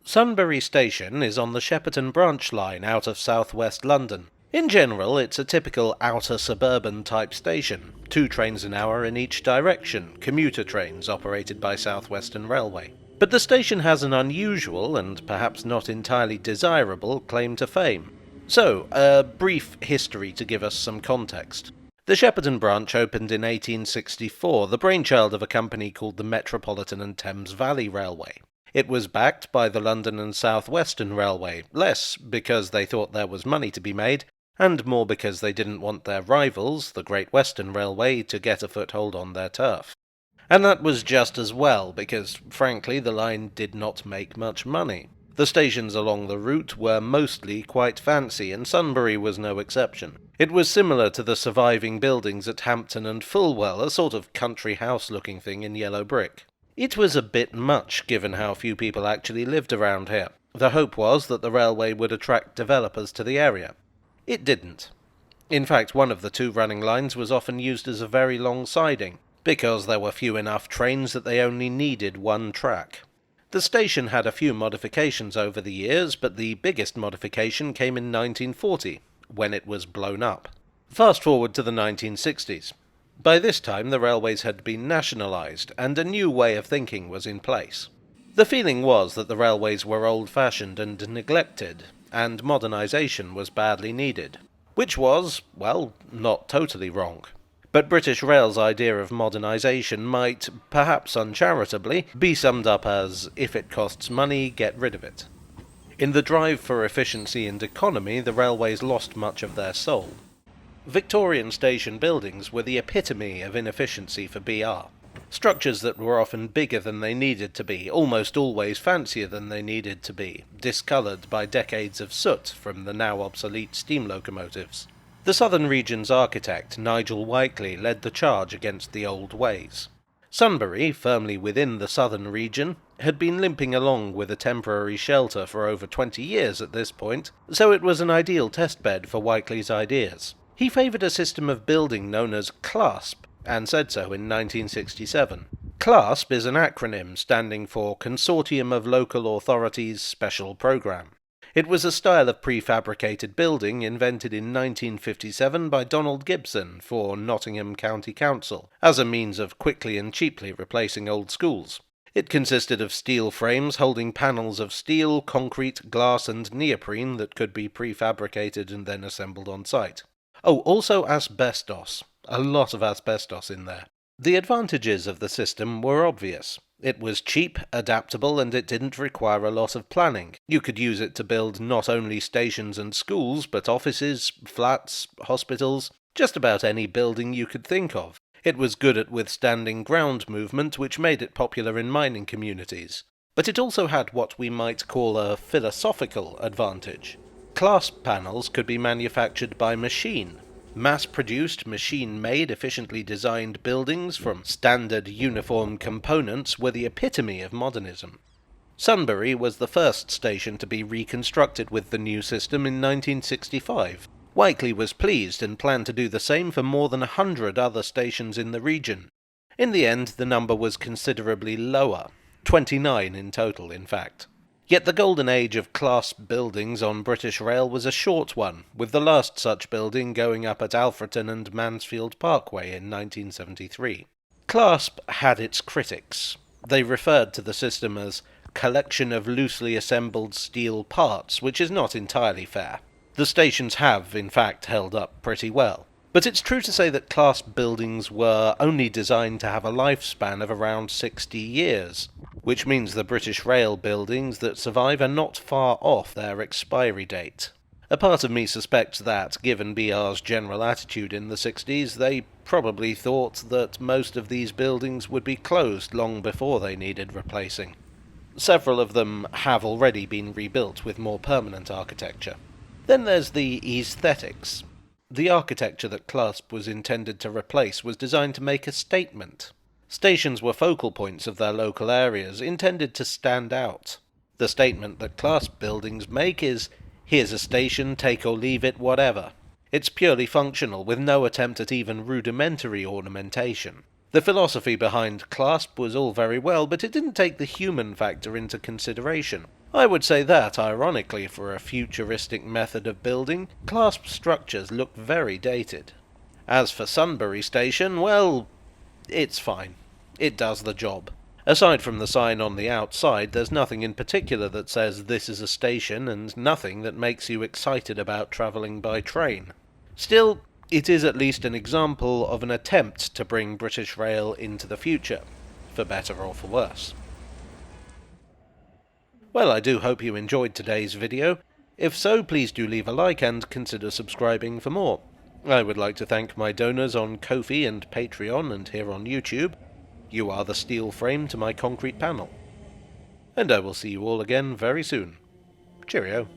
Sunbury station is on the Shepperton branch line out of southwest London. In general, it's a typical outer suburban type station, 2 trains an hour in each direction, commuter trains operated by South Western Railway. But the station has an unusual, and perhaps not entirely desirable, claim to fame. So, a brief history to give us some context. The Shepperton branch opened in 1864, the brainchild of a company called the Metropolitan and Thames Valley Railway. It was backed by the London and South Western Railway, less because they thought there was money to be made, and more because they didn't want their rivals, the Great Western Railway, to get a foothold on their turf. And that was just as well, because, frankly, the line did not make much money. The stations along the route were mostly quite fancy, and Sunbury was no exception. It was similar to the surviving buildings at Hampton and Fulwell, a sort of country house-looking thing in yellow brick. It was a bit much, given how few people actually lived around here. The hope was that the railway would attract developers to the area. It didn't. In fact, one of the 2 running lines was often used as a very long siding, because there were few enough trains that they only needed 1 track. The station had a few modifications over the years, but the biggest modification came in 1940, when it was blown up. Fast forward to the 1960s. By this time, the railways had been nationalised, and a new way of thinking was in place. The feeling was that the railways were old-fashioned and neglected, and modernisation was badly needed. Which was, well, not totally wrong. But British Rail's idea of modernisation might, perhaps uncharitably, be summed up as, if it costs money, get rid of it. In the drive for efficiency and economy, the railways lost much of their soul. Victorian station buildings were the epitome of inefficiency for BR. Structures that were often bigger than they needed to be, almost always fancier than they needed to be, discoloured by decades of soot from the now obsolete steam locomotives. The Southern region's architect, Nigel Whiteley, led the charge against the old ways. Sunbury, firmly within the southern region, had been limping along with a temporary shelter for over 20 years at this point, so it was an ideal testbed for Whiteley's ideas. He favoured a system of building known as CLASP, and said so in 1967. CLASP is an acronym standing for Consortium of Local Authorities Special Programme. It was a style of prefabricated building invented in 1957 by Donald Gibson for Nottingham County Council, as a means of quickly and cheaply replacing old schools. It consisted of steel frames holding panels of steel, concrete, glass and neoprene that could be prefabricated and then assembled on site. Oh, also asbestos. A lot of asbestos in there. The advantages of the system were obvious. It was cheap, adaptable, and it didn't require a lot of planning. You could use it to build not only stations and schools, but offices, flats, hospitals, just about any building you could think of. It was good at withstanding ground movement, which made it popular in mining communities. But it also had what we might call a philosophical advantage. CLASP panels could be manufactured by machine. Mass-produced, machine-made, efficiently designed buildings from standard, uniform components were the epitome of modernism. Sunbury was the first station to be reconstructed with the new system in 1965. Whiteley was pleased and planned to do the same for more than 100 other stations in the region. In the end, the number was considerably lower, 29 in total, in fact. Yet the golden age of CLASP buildings on British Rail was a short one, with the last such building going up at Alfreton and Mansfield Parkway in 1973. CLASP had its critics. They referred to the system as collection of loosely assembled steel parts, which is not entirely fair. The stations have, in fact, held up pretty well. But it's true to say that CLASP buildings were only designed to have a lifespan of around 60 years, which means the British Rail buildings that survive are not far off their expiry date. A part of me suspects that, given BR's general attitude in the 60s, they probably thought that most of these buildings would be closed long before they needed replacing. Several of them have already been rebuilt with more permanent architecture. Then there's the aesthetics. The architecture that CLASP was intended to replace was designed to make a statement. Stations were focal points of their local areas, intended to stand out. The statement that CLASP buildings make is, here's a station, take or leave it, whatever. It's purely functional, with no attempt at even rudimentary ornamentation. The philosophy behind CLASP was all very well, but it didn't take the human factor into consideration. I would say that, ironically, for a futuristic method of building, CLASP structures look very dated. As for Sunbury Station, well, it's fine. It does the job. Aside from the sign on the outside, there's nothing in particular that says this is a station and nothing that makes you excited about travelling by train. Still, it is at least an example of an attempt to bring British Rail into the future, for better or for worse. Well, I do hope you enjoyed today's video. If so, please do leave a like and consider subscribing for more. I would like to thank my donors on Ko-fi and Patreon and here on YouTube. You are the steel frame to my concrete panel. And I will see you all again very soon. Cheerio.